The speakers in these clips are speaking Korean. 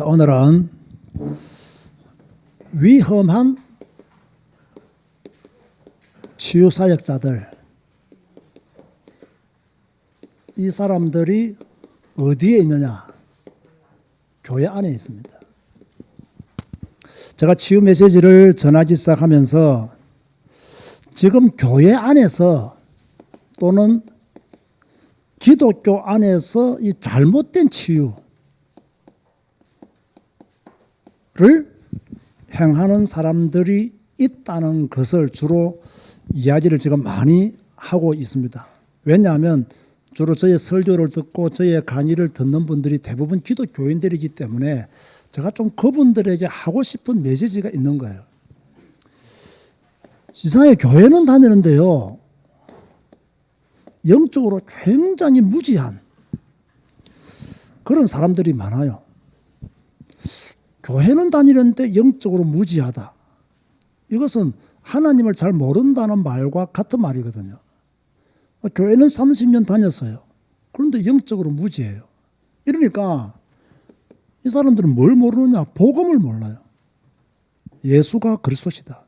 오늘은 위험한 치유사역자들, 이 사람들이 어디에 있느냐? 교회 안에 있습니다. 제가 치유 메시지를 전하기 시작하면서 지금 교회 안에서 또는 기독교 안에서 이 잘못된 치유를 행하는 사람들이 있다는 것을 주로 이야기를 지금 많이 하고 있습니다. 왜냐하면 주로 저의 설교를 듣고 저의 강의를 듣는 분들이 대부분 기독교인들이기 때문에 제가 좀 그분들에게 하고 싶은 메시지가 있는 거예요. 세상에 교회는 다니는데요, 영적으로 굉장히 무지한 그런 사람들이 많아요. 교회는 다니는데 영적으로 무지하다. 이것은 하나님을 잘 모른다는 말과 같은 말이거든요. 교회는 30년 다녔어요. 그런데 영적으로 무지해요. 이러니까 이 사람들은 뭘 모르느냐? 복음을 몰라요. 예수가 그리스도시다.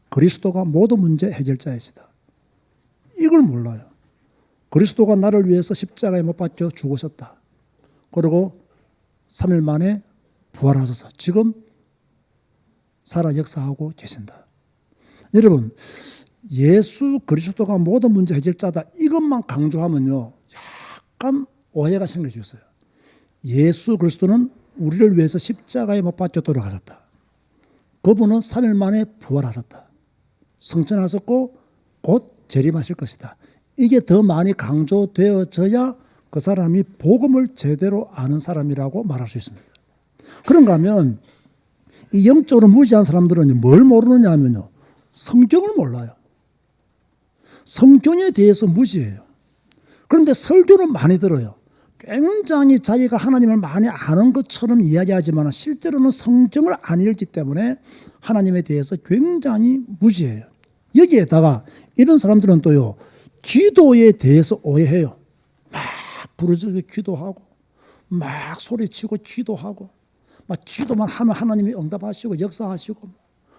그리스도가 모든 문제 해결자이시다. 이걸 몰라요. 그리스도가 나를 위해서 십자가에 못 박혀 죽으셨다. 그리고 3일 만에 부활하셔서 지금 살아 역사하고 계신다. 여러분, 예수 그리스도가 모든 문제 해결자다, 이것만 강조하면요, 약간 오해가 생길 수 있어요. 예수 그리스도는 우리를 위해서 십자가에 못 박혀 돌아가셨다. 그분은 3일 만에 부활하셨다. 성천하셨고 곧 재림하실 것이다. 이게 더 많이 강조되어져야 그 사람이 복음을 제대로 아는 사람이라고 말할 수 있습니다. 그런가 하면 이 영적으로 무지한 사람들은 뭘 모르느냐 하면요, 성경을 몰라요. 성경에 대해서 무지해요. 그런데 설교는 많이 들어요. 굉장히 자기가 하나님을 많이 아는 것처럼 이야기하지만 실제로는 성경을 안 읽기 때문에 하나님에 대해서 굉장히 무지해요. 여기에다가 이런 사람들은 또요, 기도에 대해서 오해해요. 막 부르짖어 기도하고 막 소리치고 기도하고 막 기도만 하면 하나님이 응답하시고 역사하시고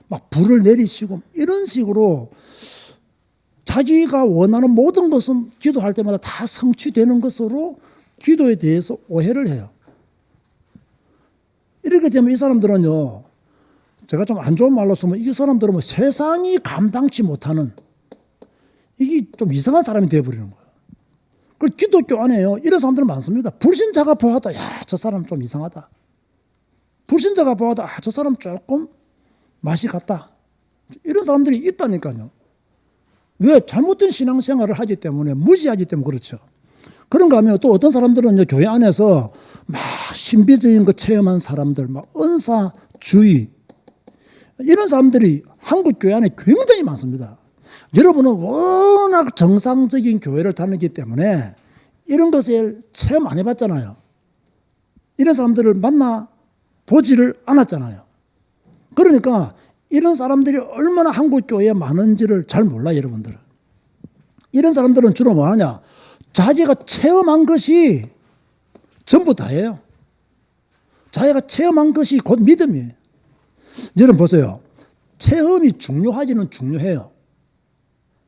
막 불을 내리시고 이런 식으로 자기가 원하는 모든 것은 기도할 때마다 다 성취되는 것으로 기도에 대해서 오해를 해요. 이렇게 되면 이 사람들은요, 제가 좀 안 좋은 말로 쓰면 이 사람들은 뭐 세상이 감당치 못하는, 이게 좀 이상한 사람이 되어버리는 거예요. 그리고 기독교 안에요, 이런 사람들은 많습니다. 불신자가 보아도 야, 저 사람 좀 이상하다. 불신자가 보아도 아, 저 사람 조금 맛이 갔다. 이런 사람들이 있다니까요. 왜? 잘못된 신앙생활을 하기 때문에, 무지하기 때문에 그렇죠. 그런가 하면 또 어떤 사람들은 교회 안에서 막 신비적인 거 체험한 사람들, 막 은사주의, 이런 사람들이 한국 교회 안에 굉장히 많습니다. 여러분은 워낙 정상적인 교회를 다니기 때문에 이런 것을 체험 안 해봤잖아요. 이런 사람들을 만나 보지를 않았잖아요. 그러니까 이런 사람들이 얼마나 한국 교회에 많은지를 잘 몰라요, 여러분들은. 이런 사람들은 주로 뭐 하냐? 자기가 체험한 것이 전부 다예요. 자기가 체험한 것이 곧 믿음이에요. 여러분 보세요. 체험이 중요하기는 중요해요.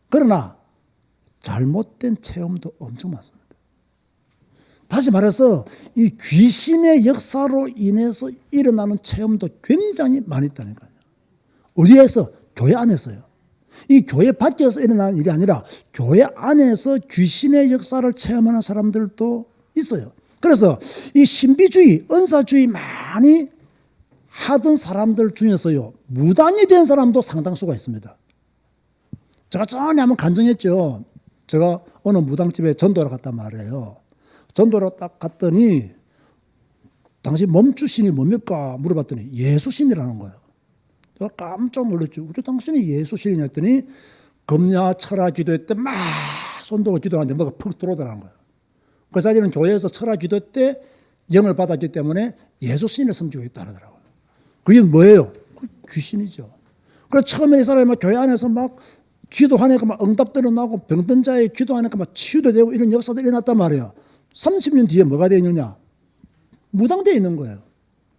그러나 잘못된 체험도 엄청 많습니다. 다시 말해서 이 귀신의 역사로 인해서 일어나는 체험도 굉장히 많이 있다니까요. 어디에서? 교회 안에서요. 이 교회 밖에서 일어나는 일이 아니라 교회 안에서 귀신의 역사를 체험하는 사람들도 있어요. 그래서 이 신비주의, 은사주의 많이 하던 사람들 중에서요, 무당이 된 사람도 상당수가 있습니다. 제가 전에 한번 간증했죠. 제가 어느 무당집에 전도를 갔단 말이에요. 전도를 딱 갔더니 당신 몸주신이 뭡니까? 물어봤더니 예수신이라는 거예요. 제가 깜짝 놀랐죠. 왜 당신이 예수신이냐 했더니 금야 철야 기도회 때 막 손들고 기도하는데 뭐가 푹 들어오더라는 거예요. 그 자기는 교회에서 철야 기도 때 영을 받았기 때문에 예수신을 섬기고 있다 하더라고요. 그게 뭐예요? 귀신이죠. 그래서 처음에 이 사람이 교회 안에서 막 기도하니까 막 응답들이 나고 병든 자의 기도하니까 막 치유도 되고 이런 역사들이 일어났단 말이에요. 30년 뒤에 뭐가 되어 있느냐? 무당되어 있는 거예요.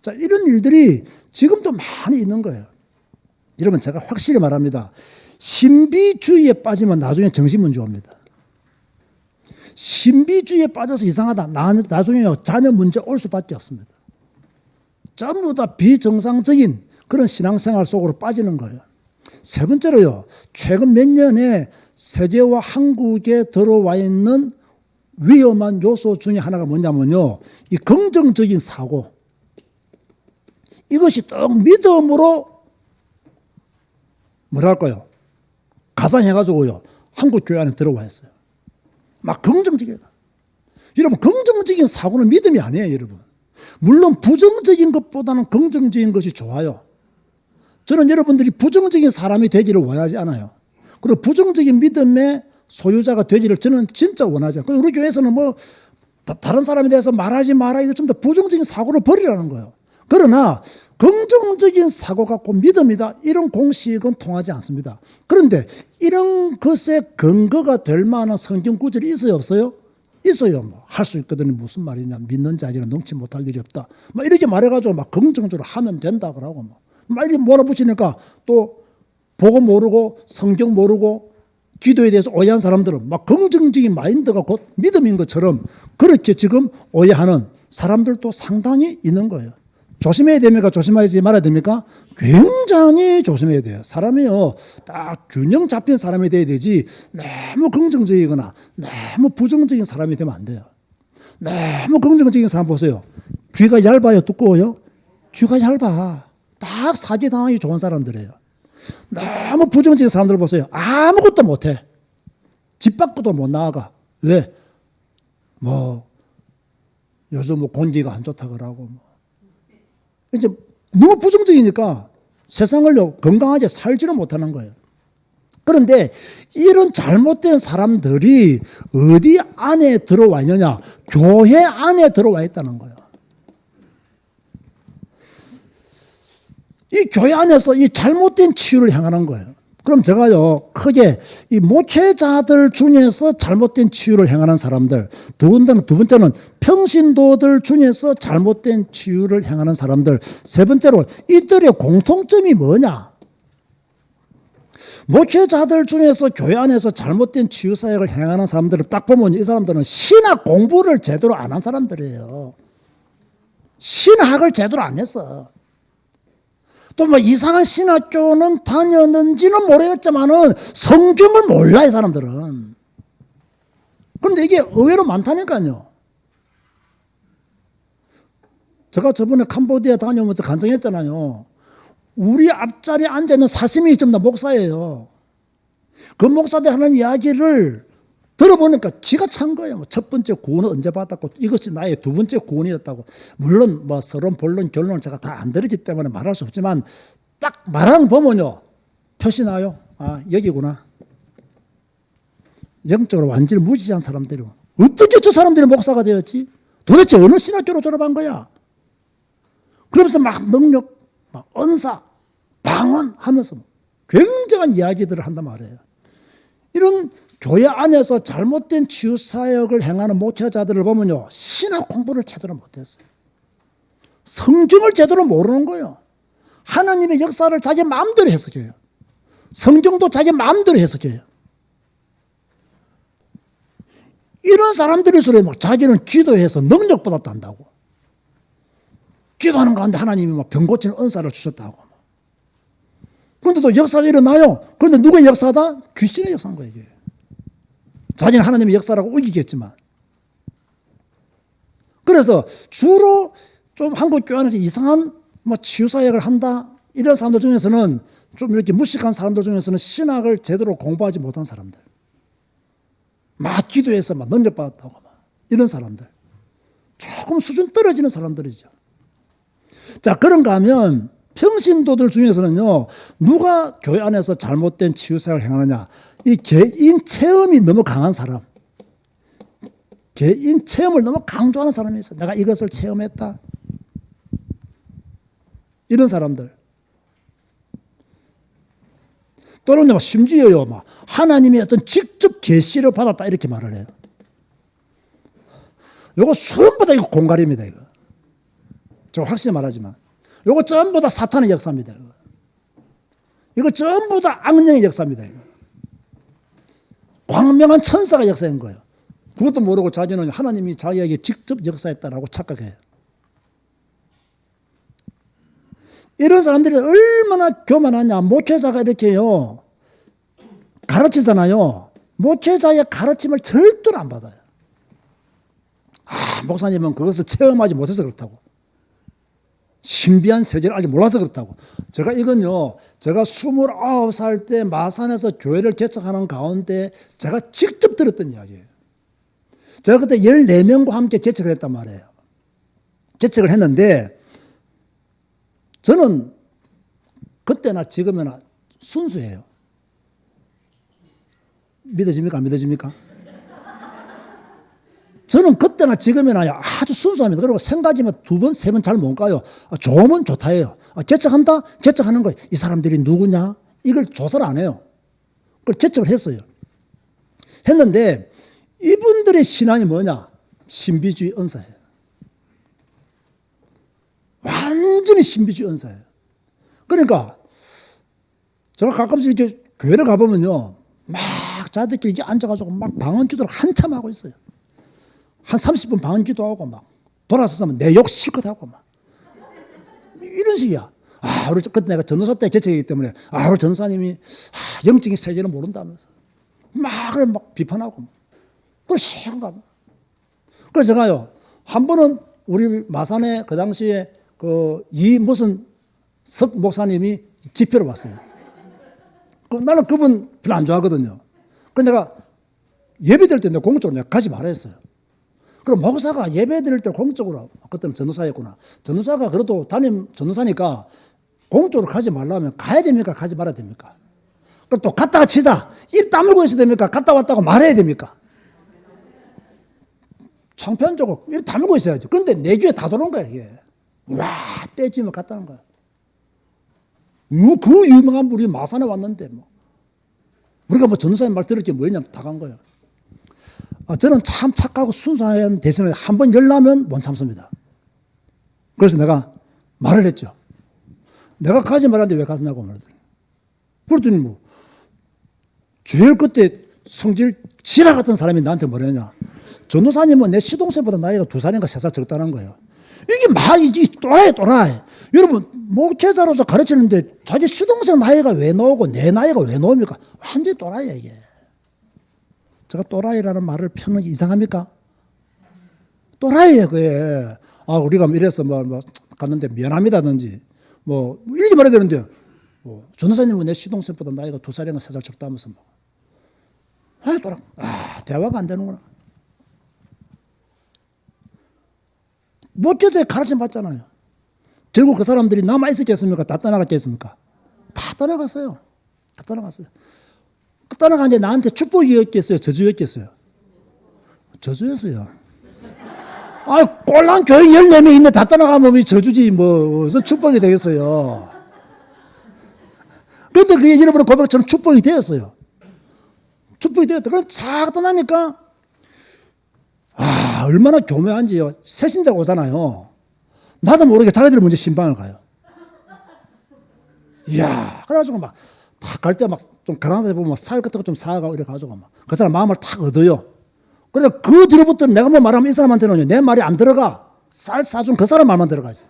자, 이런 일들이 지금도 많이 있는 거예요. 여러분, 제가 확실히 말합니다. 신비주의에 빠지면 나중에 정신문제 옵니다. 신비주의에 빠져서 이상하다. 나중에 자녀 문제 올 수밖에 없습니다. 전부 다 비정상적인 그런 신앙생활 속으로 빠지는 거예요. 세 번째로요. 최근 몇 년에 세계와 한국에 들어와 있는 위험한 요소 중에 하나가 뭐냐면요. 이 긍정적인 사고. 이것이 딱 믿음으로 뭐랄까요. 가상해가지고요. 한국 교회 안에 들어와 있어요. 막 긍정적이다. 여러분, 긍정적인 사고는 믿음이 아니에요, 여러분. 물론 부정적인 것보다는 긍정적인 것이 좋아요. 저는 여러분들이 부정적인 사람이 되기를 원하지 않아요. 그리고 부정적인 믿음의 소유자가 되기를 저는 진짜 원하지 않아요. 우리 교회에서는 뭐 다른 사람에 대해서 말하지 마라, 이거 좀 더 부정적인 사고를 버리라는 거예요. 그러나 긍정적인 사고 갖고 믿음이다, 이런 공식은 통하지 않습니다. 그런데 이런 것에 근거가 될 만한 성경 구절이 있어요, 없어요? 있어요. 뭐 할 수 있거든요. 무슨 말이냐. 믿는 자에게는 능치 못할 일이 없다. 막 이렇게 말해가지고 막 긍정적으로 하면 된다 그러고 막 이렇게 몰아붙이니까 또 보고 모르고 성경 모르고 기도에 대해서 오해한 사람들은 막 긍정적인 마인드가 곧 믿음인 것처럼 그렇게 지금 오해하는 사람들도 상당히 있는 거예요. 조심해야 됩니까? 조심하지 말아야 됩니까? 굉장히 조심해야 돼요. 사람이요, 딱 균형 잡힌 사람이 돼야 되지, 너무 긍정적이거나 너무 부정적인 사람이 되면 안 돼요. 너무 긍정적인 사람 보세요. 귀가 얇아요, 두꺼워요? 귀가 얇아. 딱 사기당하기 좋은 사람들이에요. 너무 부정적인 사람들 보세요. 아무것도 못해. 집 밖으로 못 나가. 왜? 뭐 요즘 뭐 공기가 안 좋다 그러고 이제 너무 부정적이니까 세상을 건강하게 살지는 못하는 거예요. 그런데 이런 잘못된 사람들이 어디 안에 들어와 있느냐? 교회 안에 들어와 있다는 거예요. 이 교회 안에서 이 잘못된 치유를 향하는 거예요. 그럼 제가요, 크게 이 목회자들 중에서 잘못된 치유를 행하는 사람들, 두 번째는 평신도들 중에서 잘못된 치유를 행하는 사람들, 세 번째로 이들의 공통점이 뭐냐? 목회자들 중에서 교회 안에서 잘못된 치유 사역을 행하는 사람들을 딱 보면 이 사람들은 신학 공부를 제대로 안 한 사람들이에요. 신학을 제대로 안 했어. 또 뭐 이상한 신학교는 다녔는지는 모르겠지만은 성경을 몰라, 이 사람들은. 그런데 이게 의외로 많다니까요. 제가 저번에 캄보디아 다녀오면서 간증했잖아요. 우리 앞자리에 앉아있는 사시미 전부 다 목사예요. 그 목사들 하는 이야기를 들어보니까 기가 찬 거예요. 뭐 첫 번째 구원을 언제 받았고 이것이 나의 두 번째 구원이었다고. 물론 뭐 서론, 본론, 결론을 제가 다 안 들었기 때문에 말할 수 없지만 딱 말하는 거 보면요. 표시 나요. 아, 여기구나. 영적으로 완전히 무지한 사람들이고. 어떻게 저 사람들이 목사가 되었지? 도대체 어느 신학교로 졸업한 거야? 그러면서 막 능력, 막 은사, 방언 하면서 굉장한 이야기들을 한단 말이에요. 이런 교회 안에서 잘못된 치유 사역을 행하는 목회자들을 보면요, 신학 공부를 제대로 못했어요. 성경을 제대로 모르는 거예요. 하나님의 역사를 자기 마음대로 해석해요. 성경도 자기 마음대로 해석해요. 이런 사람들일수록 막 자기는 기도해서 능력 받았단다고. 기도하는 가운데 하나님이 막 병 고치는 은사를 주셨다고. 그런데도 역사가 일어나요. 그런데 누구의 역사다? 귀신의 역사인 거예요, 이게. 자기는 하나님의 역사라고 우기겠지만. 그래서 주로 좀 한국 교회 안에서 이상한 뭐 치유사역을 한다, 이런 사람들 중에서는 좀 이렇게 무식한 사람들 중에서는 신학을 제대로 공부하지 못한 사람들. 막 기도해서 막 능력받았다고 막 이런 사람들. 조금 수준 떨어지는 사람들이죠. 자, 그런가 하면 평신도들 중에서는요, 누가 교회 안에서 잘못된 치유사역을 행하느냐? 이 개인 체험이 너무 강한 사람. 개인 체험을 너무 강조하는 사람이 있어요. 내가 이것을 체험했다. 이런 사람들. 또는 심지어요, 막 하나님의 어떤 직접 계시를 받았다, 이렇게 말을 해요. 이거 전부 다 이거 공갈입니다, 이거. 제가 확실히 말하지만. 요거 전부 다 사탄의 역사입니다. 이거 전부 다 악령의 역사입니다. 이거. 광명한 천사가 역사한 거예요. 그것도 모르고 자기는 하나님이 자기에게 직접 역사했다라고 착각해요. 이런 사람들이 얼마나 교만하냐. 목회자가 이렇게요 가르치잖아요. 목회자의 가르침을 절대로 안 받아요. 목사님은 그것을 체험하지 못해서 그렇다고. 신비한 세계를 아직 몰라서 그렇다고. 제가 이건요, 제가 29살 때 마산에서 교회를 개척하는 가운데 제가 직접 들었던 이야기예요. 제가 그때 14명과 함께 개척을 했단 말이에요. 개척을 했는데 저는 그때나 지금이나 순수해요. 믿어집니까? 안 믿어집니까? 저는 그때나 지금이나 아주 순수합니다. 그리고 생각이면 2번, 3번 잘 못 가요. 좋으면 좋다 해요. 개척한다? 개척하는 거예요. 이 사람들이 누구냐? 이걸 조사를 안 해요. 그걸 개척을 했어요. 했는데 이분들의 신앙이 뭐냐? 신비주의 은사예요. 완전히 신비주의 은사예요. 그러니까 제가 가끔씩 이렇게 교회를 가보면요. 막 자들끼리 이렇게 앉아가지고 막 방언기도를 한참 하고 있어요. 한 30분 방언기도하고 막 돌아서면 내 욕 실컷 하고 막 이런 식이야. 우리 그때 내가 전도사 때 개척이기 때문에 우리 전도사님이 영적인 세계를 모른다면서 막 비판하고 그 시행가. 그래서 제가요 한 번은 우리 마산에 그 당시에 이 무슨 석 목사님이 집회로 왔어요. 나는 그분 별로 안 좋아하거든요. 그래서 내가 예배 드릴 때 내가 공적으로 내가 가지 말아 했어요. 그럼 목사가 예배 드릴 때 공적으로, 그때는 전도사였구나. 전도사가 그래도 담임 전도사니까 공적으로 가지 말라면 가야 됩니까? 가지 말아야 됩니까? 그럼 또 갔다가 치자. 입 다물고 있어야 됩니까? 갔다 왔다고 말해야 됩니까? 창피한 쪽으로 입 다물고 있어야지. 그런데 내 귀에 다 도는 거야, 이게. 와, 떼지면 갔다는 거야. 그 유명한 분이 마산에 왔는데, 우리가 전도사님 말 들을 게 뭐냐, 다 간 거예요. 저는 참 착하고 순수한 대신에 한 번 열나면 못 참습니다. 그래서 내가 말을 했죠. 내가 가지 말았는데 왜 갔냐고 말하더니. 그랬더니 제일 그때 성질 지라 같은 사람이 나한테 뭐랬냐. 전도사님은 내 시동생보다 나이가 2살인가 3살 적다는 거예요. 이게 또라이. 여러분, 목회자로서 가르치는데 자기 시동생 나이가 왜 나오고 내 나이가 왜 나옵니까? 완전히 또라이야, 이게. 제가 또라이라는 말을 펴는 게 이상합니까? 또라이예요, 그게. 우리가 이래서 갔는데 미안합니다든지, 이렇게 말해야 되는데, 전도사님은 내 시동생보다 나이가 2살인가 3살 적다면서 또라이. 대화가 안 되는구나. 목회자에 가르침 받잖아요. 결국 그 사람들이 남아있었겠습니까? 다 떠나갔겠습니까? 다 떠나갔어요. 다 떠나갔어요. 떠나가는데 나한테 축복이었겠어요? 저주였겠어요? 저주였어요. 꼴랑 교회 14명 있는데 다 떠나가면 저주지, 무슨 축복이 되겠어요. 그런데 그게 여러분의 고백처럼 축복이 되었어요. 축복이 되었다. 그래서 싹 떠나니까, 얼마나 교묘한지요. 새신자가 오잖아요. 나도 모르게 자기들이 먼저 신방을 가요. 이야, 그래가지고 탁 갈 때 좀 가난하다 보면 살 같은 거 좀 사가고 이래 가지고 그 사람 마음을 탁 얻어요. 그래서 그 뒤로부터 내가 말하면 이 사람한테는 내 말이 안 들어가. 쌀 사준 그 사람 말만 들어가 있어요.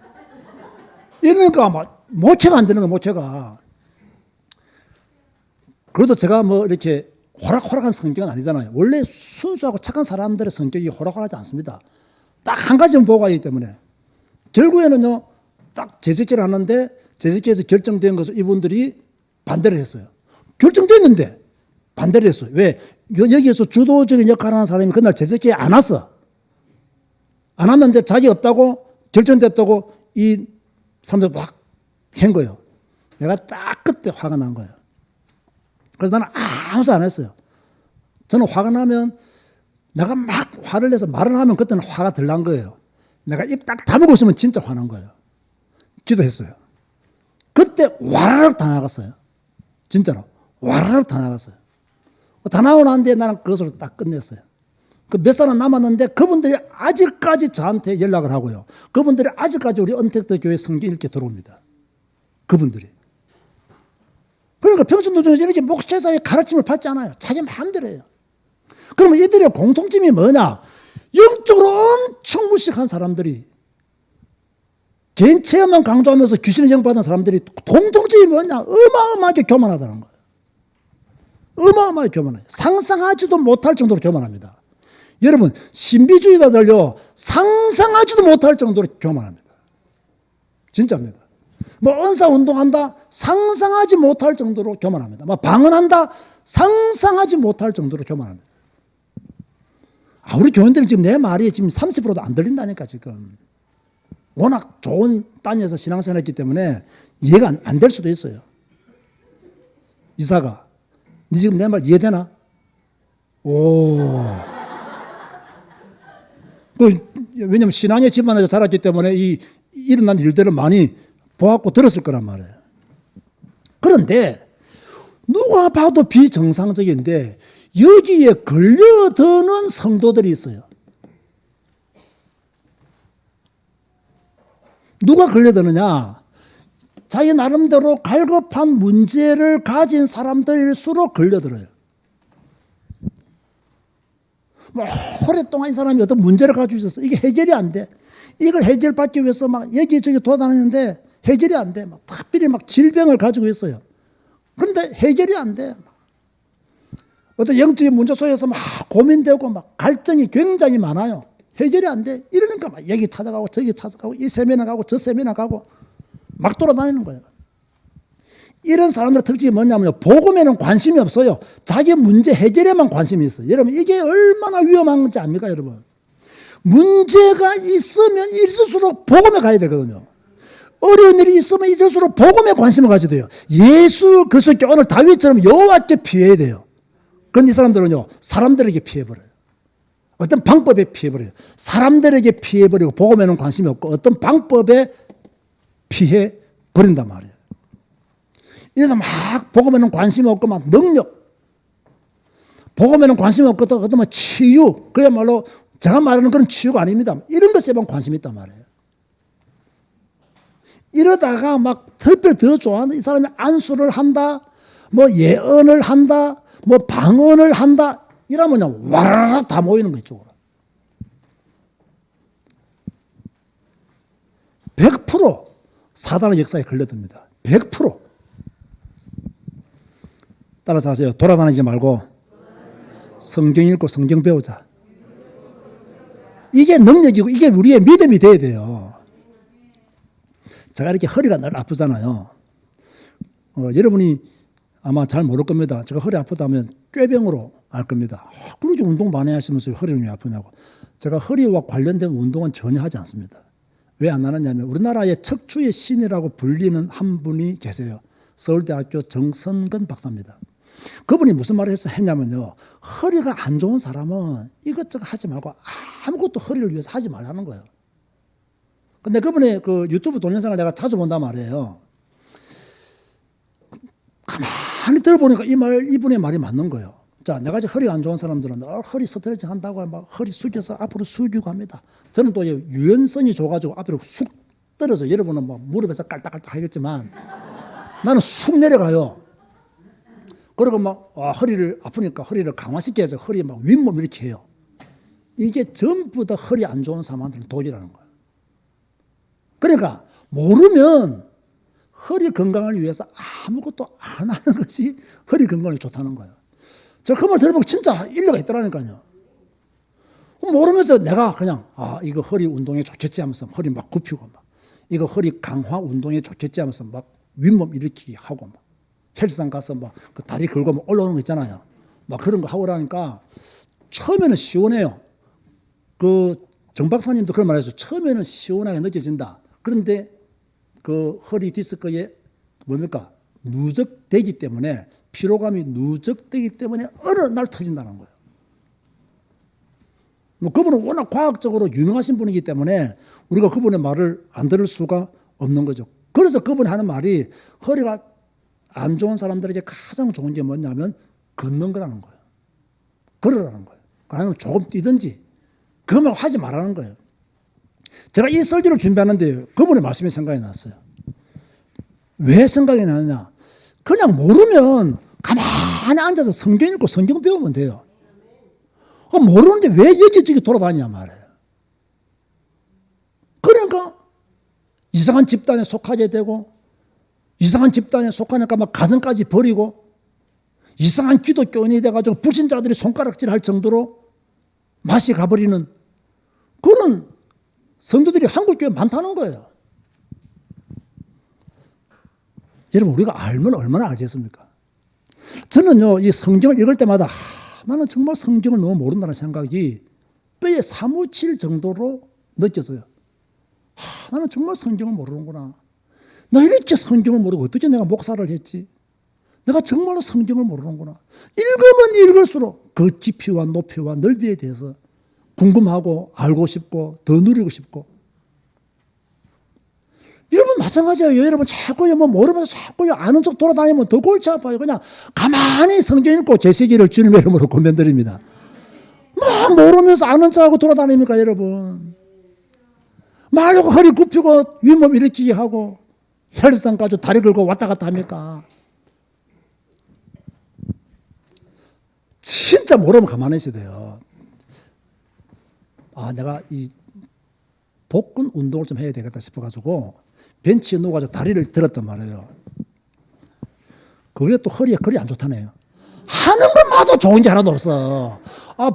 이러니까 모체가 안 되는 거야, 모체가. 그래도 제가 이렇게 호락호락한 성격은 아니잖아요. 원래 순수하고 착한 사람들의 성격이 호락호락하지 않습니다. 딱 한 가지만 보고 가기 때문에. 결국에는요, 딱 재직기를 하는데 재직기에서 결정된 것을 이분들이 반대를 했어요. 결정됐는데 반대를 했어요. 왜? 여기에서 주도적인 역할을 하는 사람이 그날 재직기에 안 왔어. 안 왔는데 자기 없다고 결정됐다고 이 사람들 막 한 거예요. 내가 딱 그때 화가 난 거예요. 그래서 나는 아무 말 안 했어요. 저는 화가 나면 내가 막 화를 내서 말을 하면 그때는 화가 덜 난 거예요. 내가 입 딱 다물고 있으면 진짜 화난 거예요. 기도했어요. 그때 와라락 다 나갔어요. 진짜로. 와라락 다 나갔어요. 다 나오고 난 뒤에 나는 그것을 딱 끝냈어요. 그 몇 사람 남았는데 그분들이 아직까지 저한테 연락을 하고요. 그분들이 아직까지 우리 언택트 교회 성경 읽게 들어옵니다. 그분들이. 그러니까 평촌도중에서 이렇게 목회자의 가르침을 받지 않아요. 자기 마음대로 해요. 그러면 이들의 공통점이 뭐냐? 영적으로 엄청 무식한 사람들이 개인 체험만 강조하면서 귀신을 영받은 사람들이 공통점이 뭐냐? 어마어마하게 교만하다는 거예요. 어마어마하게 교만해요. 상상하지도 못할 정도로 교만합니다. 여러분, 신비주의자들요, 상상하지도 못할 정도로 교만합니다. 진짜입니다. 뭐 은사 운동한다? 상상하지 못할 정도로 교만합니다. 뭐 방언한다? 상상하지 못할 정도로 교만합니다. 우리 교인들은 지금 내 말이 지금 30%도 안 들린다니까, 지금. 워낙 좋은 딴에서 신앙생활 했기 때문에 이해가 안 될 수도 있어요. 이사가, 니 지금 내 말 이해되나? 왜냐면 신앙의 집안에서 자랐기 때문에 이 일어난 일들을 많이 보았고 들었을 거란 말이에요. 그런데 누가 봐도 비정상적인데 여기에 걸려드는 성도들이 있어요. 누가 걸려드느냐? 자기 나름대로 갈급한 문제를 가진 사람들일수록 걸려들어요. 뭐 오랫동안 이 사람이 어떤 문제를 가지고 있었어. 이게 해결이 안 돼. 이걸 해결받기 위해서 막 여기저기 돌아다니는데 해결이 안 돼. 막 특별히 막 질병을 가지고 있어요. 그런데 해결이 안 돼. 어떤 영적인 문제 속에서 막 고민되고 막 갈등이 굉장히 많아요. 해결이 안 돼. 이러니까 막 여기 찾아가고 저기 찾아가고 이 세미나 가고 저 세미나 가고 막 돌아다니는 거예요. 이런 사람들의 특징이 뭐냐면요. 복음에는 관심이 없어요. 자기 문제 해결에만 관심이 있어요. 여러분, 이게 얼마나 위험한 건지 압니까, 여러분? 문제가 있으면 있을수록 복음에 가야 되거든요. 어려운 일이 있으면 있을수록 복음에 관심을 가져야 돼요. 예수 그리스도께 오늘 다윗처럼 여호와께 피해야 돼요. 그런데 이 사람들은요, 사람들에게 피해버려요. 어떤 방법에 피해버려요. 사람들에게 피해버리고 복음에는 관심이 없고 어떤 방법에 피해버린단 말이에요. 이래서 막 복음에는 관심이 없고 막 능력, 복음에는 관심이 없고 또 어떤 치유, 그야말로 제가 말하는 그런 치유가 아닙니다. 이런 것에만 관심이 있단 말이에요. 이러다가 막 특별히 더 좋아하는 이 사람이 안수를 한다, 뭐 예언을 한다, 뭐 방언을 한다, 이러면 와라락 다 모이는 거 이쪽으로. 100% 사단의 역사에 걸려듭니다. 100%. 따라서 하세요. 돌아다니지 말고 성경 읽고 성경 배우자. 이게 능력이고 이게 우리의 믿음이 돼야 돼요. 제가 이렇게 허리가 늘 아프잖아요. 여러분이 아마 잘 모를 겁니다. 제가 허리 아프다면 꾀병으로 알 겁니다. 그러지 운동 많이 하시면서 허리는 왜 아프냐고. 제가 허리와 관련된 운동은 전혀 하지 않습니다. 왜 안 하느냐면 우리나라의 척추의 신이라고 불리는 한 분이 계세요. 서울대학교 정선근 박사입니다. 그분이 무슨 말을 했냐면요. 허리가 안 좋은 사람은 이것저것 하지 말고 아무것도 허리를 위해서 하지 말라는 거예요. 근데 그분의 그 유튜브 동영상을 내가 자주 본단 말이에요. 가만히 들어보니까 이분의 말이 맞는 거예요. 자, 내가 이제 허리가 안 좋은 사람들은 허리 스트레칭 한다고 막 허리 숙여서 앞으로 숙이고 합니다. 저는 또 유연성이 좋아가지고 앞으로 쑥 떨어져. 여러분은 뭐 무릎에서 깔딱깔딱 하겠지만 나는 쑥 내려가요. 그리고 막 허리를 아프니까 허리를 강화시켜야 해서 허리 막 윗몸 이렇게 해요. 이게 전부 다 허리 안 좋은 사람한테는 독이라는 거예요. 그러니까 모르면 허리 건강을 위해서 아무것도 안 하는 것이 허리 건강에 좋다는 거예요. 저 그 말 들어보고 진짜 일리가 있더라니까요. 모르면서 내가 그냥 이거 허리 운동에 좋겠지 하면서 허리 막 굽히고 막 이거 허리 강화 운동에 좋겠지 하면서 막 윗몸 일으키기 하고 막 헬스장 가서 막 그 다리 걸고 막 올라오는 거 있잖아요. 막 그런 거 하고 그러니까 처음에는 시원해요. 그 정 박사님도 그런 말 했어요. 처음에는 시원하게 느껴진다. 그런데 그 허리 디스크에 뭡니까? 누적되기 때문에 피로감이 누적되기 때문에 어느 날 터진다는 거예요. 뭐 그분은 워낙 과학적으로 유명하신 분이기 때문에 우리가 그분의 말을 안 들을 수가 없는 거죠. 그래서 그분이 하는 말이 허리가 안 좋은 사람들에게 가장 좋은 게 뭐냐면 걷는 거라는 거예요. 걸으라는 거예요. 아니면 조금 뛰든지 그것만 하지 말라는 거예요. 제가 이 설교를 준비하는데 그분의 말씀이 생각이 났어요. 왜 생각이 나느냐? 그냥 모르면 가만히 앉아서 성경 읽고 성경 배우면 돼요. 모르는데 왜 여기저기 돌아다니냐 말이에요. 그러니까 이상한 집단에 속하게 되고 이상한 집단에 속하니까 막 가정까지 버리고 이상한 기독교인이 돼가지고 불신자들이 손가락질할 정도로 맛이 가버리는 그런 성도들이 한국교회에 많다는 거예요. 여러분 우리가 알면 얼마나 알겠습니까? 저는요 이 성경을 읽을 때마다 나는 정말 성경을 너무 모른다는 생각이 뼈에 사무칠 정도로 느껴져요. 나는 정말 성경을 모르는구나. 나 이렇게 성경을 모르고 어떻게 내가 목사를 했지? 내가 정말로 성경을 모르는구나. 읽으면 읽을수록 그 깊이와 높이와 넓이에 대해서 궁금하고 알고 싶고 더 누리고 싶고. 여러분 마찬가지예요. 여러분 자꾸요 뭐 모르면서 자꾸요 아는 척 돌아다니면 더 골치 아파요. 그냥 가만히 성경 읽고 계시기를 주님의 이름으로 권면드립니다. 뭐 모르면서 아는 척하고 돌아다닙니까 여러분? 말하고 허리 굽히고 윗몸 일으키게 하고 헬스장 가지고 다리 걸고 왔다 갔다 합니까? 진짜 모르면 가만히 있어야 돼요. 내가 이 복근 운동을 좀 해야 되겠다 싶어가지고 벤치에 누워가지고 다리를 들었단 말이에요. 그게 또 허리에 그리 안 좋다네요. 하는 것마다 좋은 게 하나도 없어.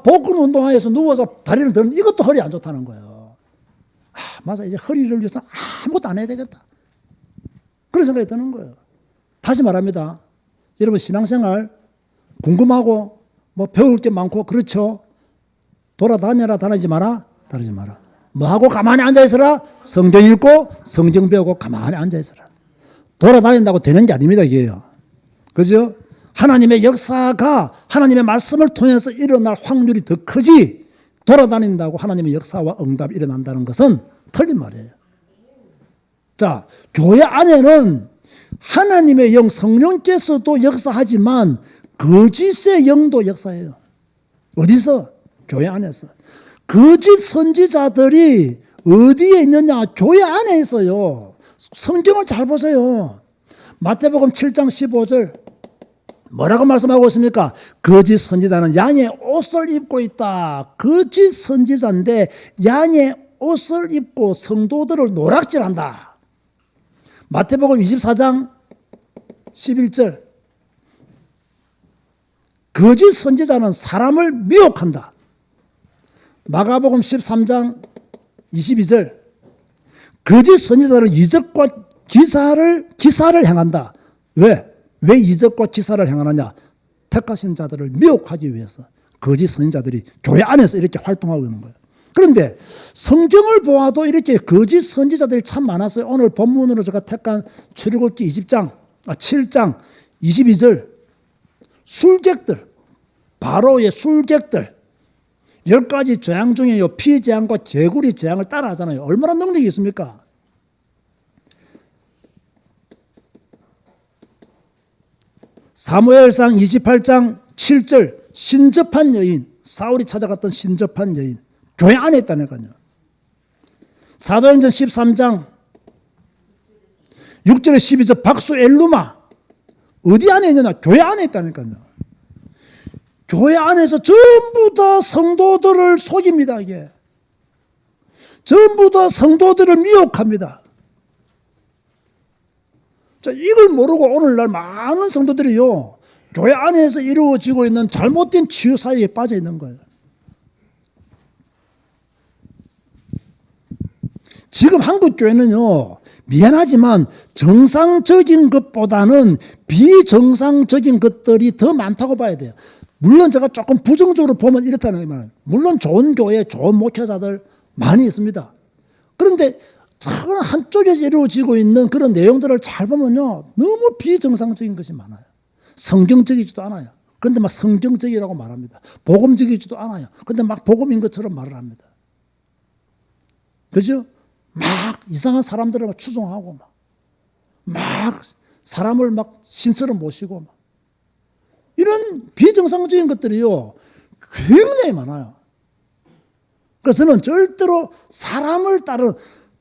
복근 운동하여서 누워서 다리를 드는 이것도 허리 안 좋다는 거예요. 맞아. 이제 허리를 위해서 아무것도 안 해야 되겠다. 그런 생각이 드는 거예요. 다시 말합니다. 여러분 신앙생활 궁금하고 뭐 배울 게 많고 그렇죠. 돌아다녀라 다니지 마라. 다니지 마라. 뭐하고 가만히 앉아있어라. 성경 읽고 성경 배우고 가만히 앉아있어라. 돌아다닌다고 되는 게 아닙니다. 이게요. 그죠? 하나님의 역사가 하나님의 말씀을 통해서 일어날 확률이 더 크지 돌아다닌다고 하나님의 역사와 응답이 일어난다는 것은 틀린 말이에요. 자, 교회 안에는 하나님의 영 성령께서도 역사하지만 거짓의 영도 역사해요. 어디서? 교회 안에서. 거짓 선지자들이 어디에 있느냐? 교회 안에 있어요. 성경을 잘 보세요. 마태복음 7장 15절 뭐라고 말씀하고 있습니까? 거짓 선지자는 양의 옷을 입고 있다. 거짓 선지자인데 양의 옷을 입고 성도들을 노락질한다. 마태복음 24장 11절 거짓 선지자는 사람을 미혹한다. 마가복음 13장 22절 거짓 선지자는 이적과 기사를 행한다. 왜 이적과 기사를 행하느냐? 택하신 자들을 미혹하기 위해서 거짓 선지자들이 교회 안에서 이렇게 활동하고 있는 거예요. 그런데 성경을 보아도 이렇게 거짓 선지자들이 참 많았어요. 오늘 본문으로 제가 택한 출애굽기 7장 22절 술객들, 바로의 술객들 10가지 재앙 중에 피재앙과 개구리 재앙을 따라하잖아요. 얼마나 능력이 있습니까? 사무엘상 28장 7절 신접한 여인, 사울이 찾아갔던 신접한 여인 교회 안에 있다니까요. 사도행전 13장 6절에 12절 박수 엘루마 어디 안에 있느냐? 교회 안에 있다니까요. 교회 안에서 전부 다 성도들을 속입니다. 이게 전부 다 성도들을 미혹합니다. 자, 이걸 모르고 오늘날 많은 성도들이요 교회 안에서 이루어지고 있는 잘못된 치유 사이에 빠져 있는 거예요. 지금 한국 교회는요 미안하지만 정상적인 것보다는 비정상적인 것들이 더 많다고 봐야 돼요. 물론 제가 조금 부정적으로 보면 이렇다는 말이에요. 물론 좋은 교회, 좋은 목회자들 많이 있습니다. 그런데 작은 한쪽에서 이루어지고 있는 그런 내용들을 잘 보면요 너무 비정상적인 것이 많아요. 성경적이지도 않아요. 그런데 막 성경적이라고 말합니다. 복음적이지도 않아요. 그런데 막 복음인 것처럼 말을 합니다. 그죠? 막 이상한 사람들을 막 추종하고 막 사람을 막 신처럼 모시고 막 이런 비정상적인 것들이요 굉장히 많아요. 그래서 저는 절대로 사람을 따르는,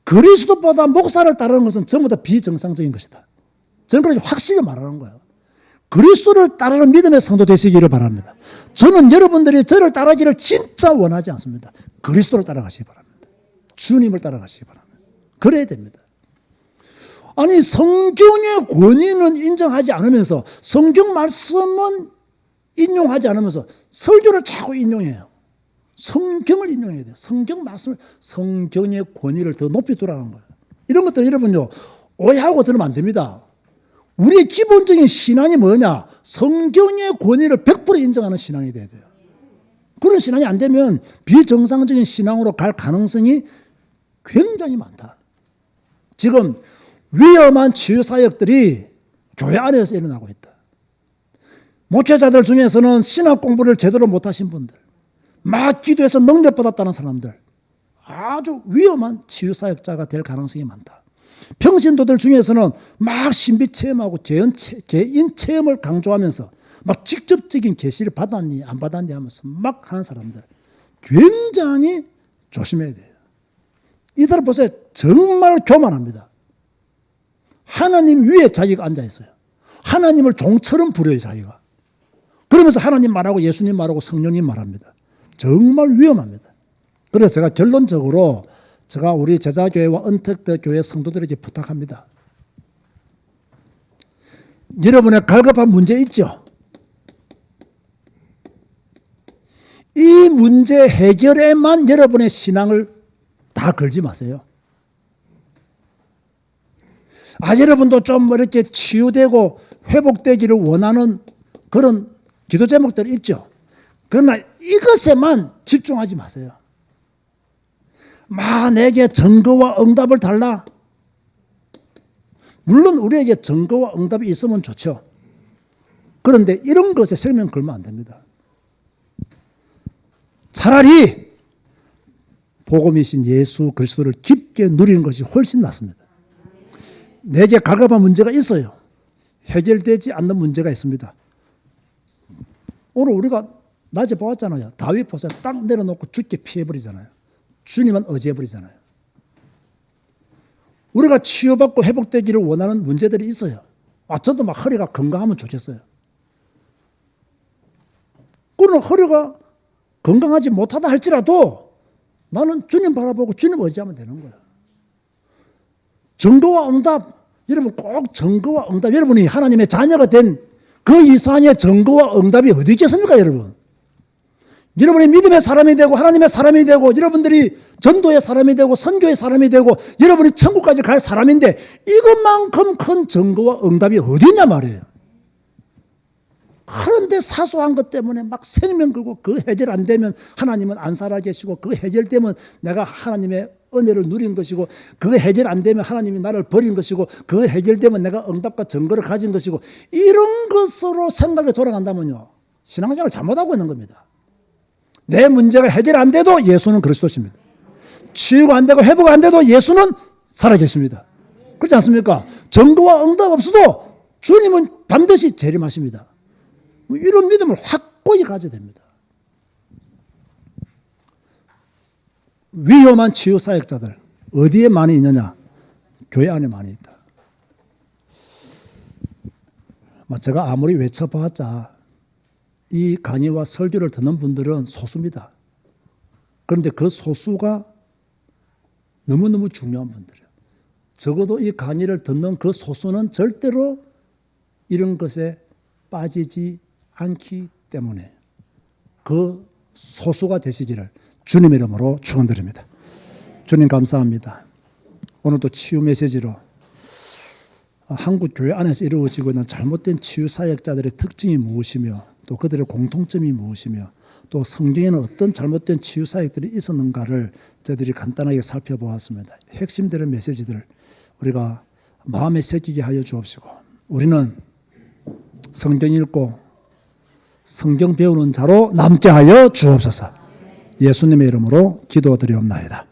그리스도보다 목사를 따르는 것은 전부 다 비정상적인 것이다. 저는 그렇게 확실히 말하는 거예요. 그리스도를 따르는 믿음의 성도 되시기를 바랍니다. 저는 여러분들이 저를 따르기를 진짜 원하지 않습니다. 그리스도를 따라가시기 바랍니다. 주님을 따라가시기 바랍니다. 그래야 됩니다. 아니, 성경의 권위는 인정하지 않으면서, 성경 말씀은 인용하지 않으면서 설교를 자꾸 인용해요. 성경을 인용해야 돼요. 성경 말씀을, 성경의 권위를 더 높이 두라는 거예요. 이런 것들 여러분요, 오해하고 들으면 안 됩니다. 우리의 기본적인 신앙이 뭐냐? 성경의 권위를 100% 인정하는 신앙이 돼야 돼요. 그런 신앙이 안 되면 비정상적인 신앙으로 갈 가능성이 굉장히 많다. 지금 위험한 치유사역들이 교회 안에서 일어나고 있다. 목회자들 중에서는 신학 공부를 제대로 못하신 분들, 막 기도해서 능력받았다는 사람들, 아주 위험한 치유사역자가 될 가능성이 많다. 평신도들 중에서는 막 신비 체험하고 개인 체험을 강조하면서 막 직접적인 계시를 받았니 안 받았니 하면서 막 하는 사람들, 굉장히 조심해야 돼요. 이들 보세요. 정말 교만합니다. 하나님 위에 자기가 앉아 있어요. 하나님을 종처럼 부려요, 자기가. 그러면서 하나님 말하고 예수님 말하고 성령님 말합니다. 정말 위험합니다. 그래서 제가 결론적으로 제가 우리 제자교회와 언택트 교회 성도들에게 부탁합니다. 여러분의 갈급한 문제 있죠? 이 문제 해결에만 여러분의 신앙을 다 걸지 마세요. 여러분도 좀 이렇게 치유되고 회복되기를 원하는 그런 기도 제목들이 있죠. 그러나 이것에만 집중하지 마세요. 내게 증거와 응답을 달라. 물론 우리에게 증거와 응답이 있으면 좋죠. 그런데 이런 것에 생명 걸면 안 됩니다. 차라리 복음이신 예수 그리스도를 깊게 누리는 것이 훨씬 낫습니다. 내게 갈급한 문제가 있어요. 해결되지 않는 문제가 있습니다. 오늘 우리가 낮에 보았잖아요. 다윗 보세요. 딱 내려놓고 죽게 피해버리잖아요. 주님만 의지해버리잖아요. 우리가 치유받고 회복되기를 원하는 문제들이 있어요. 저도 막 허리가 건강하면 좋겠어요. 그러나 허리가 건강하지 못하다 할지라도 나는 주님 바라보고 주님 의지하면 되는 거예요. 증거와 응답, 여러분 꼭 증거와 응답, 여러분이 하나님의 자녀가 된 그 이상의 증거와 응답이 어디 있겠습니까, 여러분? 여러분이 믿음의 사람이 되고 하나님의 사람이 되고 여러분들이 전도의 사람이 되고 선교의 사람이 되고 여러분이 천국까지 갈 사람인데 이것만큼 큰 증거와 응답이 어디 있냐 말이에요. 그런데 사소한 것 때문에 막 생명 걸고 그 해결 안 되면 하나님은 안 살아계시고 그 해결되면 내가 하나님의 은혜를 누린 것이고 그 해결 안 되면 하나님이 나를 버린 것이고 그 해결되면 내가 응답과 증거를 가진 것이고 이런 것으로 생각이 돌아간다면요. 신앙생활을 잘못하고 있는 겁니다. 내 문제가 해결 안 돼도 예수는 그리스도십니다. 치유가 안 되고 회복 안 돼도 예수는 살아계십니다. 그렇지 않습니까? 증거와 응답 없어도 주님은 반드시 재림하십니다. 이런 믿음을 확고히 가져야 됩니다. 위험한 치유 사역자들 어디에 많이 있느냐? 교회 안에 많이 있다. 제가 아무리 외쳐봤자 이 강의와 설교를 듣는 분들은 소수입니다. 그런데 그 소수가 너무너무 중요한 분들이에요. 적어도 이 강의를 듣는 그 소수는 절대로 이런 것에 빠지지 않기 때문에 그 소수가 되시기를 주님의 이름으로 축원드립니다. 주님 감사합니다. 오늘도 치유 메시지로 한국 교회 안에서 이루어지고 있는 잘못된 치유 사역자들의 특징이 무엇이며 또 그들의 공통점이 무엇이며 또 성경에는 어떤 잘못된 치유 사역들이 있었는가를 저희들이 간단하게 살펴보았습니다. 핵심되는 메시지들을 우리가 마음에 새기게 하여 주옵시고 우리는 성경 읽고 성경 배우는 자로 남게 하여 주옵소서. 예수님의 이름으로 기도드리옵나이다.